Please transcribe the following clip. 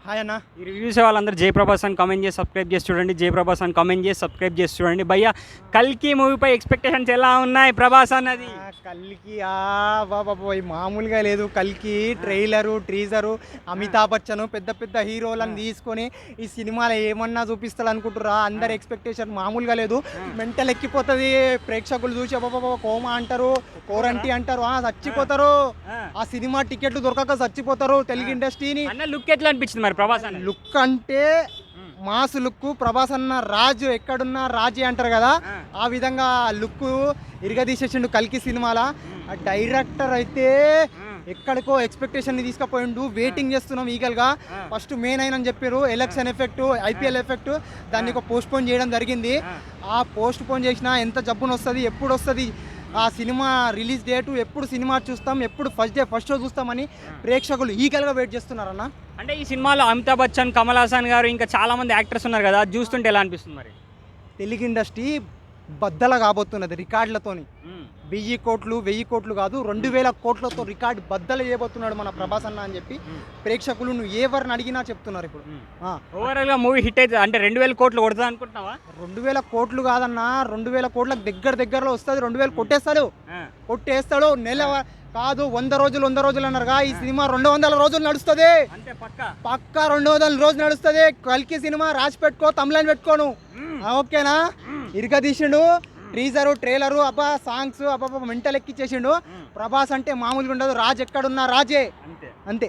Hi అన్న. ఈ review చూసే వాళ్ళందరూ జయప్రభాస్ అని కామెంట్ చేసి సబ్స్క్రైబ్ చేసి చూడండి. జయప్రభాస్ అని కామెంట్ చేసి సబ్స్క్రైబ్ చేసి చూడండి. భయ్య కల్కి మూవీపై ఎక్స్పెక్టేషన్స్ ఎలా ఉన్నాయి ప్రభాస్ అన్నది? కల్కి బాబాయ్ మామూలుగా లేదు. కల్కి ట్రైలరు టీజరు అమితాబ్ బచ్చన్ పెద్ద పెద్ద హీరోలను తీసుకొని ఈ సినిమాలో ఏమన్నా చూపిస్తాడు అనుకుంటురా. అందరు ఎక్స్పెక్టేషన్ మామూలుగా లేదు. మెంటల్ ఎక్కిపోతుంది. ప్రేక్షకులు చూసి బాబా కోమా అంటారు, కోరంటీ అంటారు, చచ్చిపోతారు. ఆ సినిమా టికెట్లు దొరకక చచ్చిపోతారు తెలుగు ఇండస్ట్రీని. అన్న లుక్ ఎట్లా అనిపించింది మరి ప్రభాస్ అన్న? లుక్ అంటే మాస్ లుక్. ప్రభాస్ అన్న రాజు ఎక్కడున్నా రాజీ అంటారు కదా, ఆ విధంగా లుక్ ఇరగదీసేసిండు కల్కి సినిమాల. ఆ డైరెక్టర్ అయితే ఎక్కడికో ఎక్స్పెక్టేషన్ తీసుకుపోయిండు. వెయిటింగ్ చేస్తున్నాం ఈగల్గా. ఫస్ట్ మెయిన్ అయినని చెప్పారు ఎలక్షన్ ఎఫెక్ట్, ఐపీఎల్ ఎఫెక్ట్, దాన్ని ఒక పోస్ట్ పోన్ చేయడం జరిగింది. ఆ పోస్ట్ పోన్ చేసినా ఎంత జబ్బును వస్తుంది, ఎప్పుడు వస్తుంది ఆ సినిమా రిలీజ్ డేటు, ఎప్పుడు సినిమా చూస్తాం, ఎప్పుడు ఫస్ట్ షో చూస్తామని ప్రేక్షకులు ఈగల్గా వెయిట్ చేస్తున్నారన్న. అంటే ఈ సినిమాలో అమితాబ్ బచ్చన్, కమల్ హాసన్ గారు, ఇంకా చాలా మంది యాక్టర్స్ ఉన్నారు కదా, అది చూస్తుంటే ఎలా అనిపిస్తుంది మరి? తెలుగు ఇండస్ట్రీ బద్దల కాబోతున్నది రికార్డులతోని. 1000 కోట్లు 1000 కోట్లు కాదు 2000 కోట్లతో రికార్డు బద్దలు చేయబోతున్నాడు మన ప్రభాస్ అన్న అని చెప్పి ప్రేక్షకులు నువ్వు ఎవరిని అడిగినా చెప్తున్నారు. ఇప్పుడు ఓవరాల్ గా మూవీ హిట్ అయితే అంటే 2000 కోట్లు కొడుతుంది అనుకుంటున్నావా? 2000 కోట్లు కాదన్నా, 2000 కోట్లకు దగ్గరలో వస్తుంది. 2000 కొట్టేస్తాడు. నెల కాదు 100 రోజులు అన్నారుగా. ఈ సినిమా 200 రోజులు నడుస్తుంది. పక్కా 200 రోజులు నడుస్తుంది. కల్కి సినిమా రాసి పెట్టుకో, తమిళని పెట్టుకోను. ఓకేనా? ఇరగదీసిండు టీజరు ట్రైలరు, సాంగ్స్ మెంటల్ ఎక్కిచ్చేసిండు. ప్రభాస్ అంటే మామూలుగా ఉండదు. రాజ్ ఎక్కడున్నా రాజే అంతే.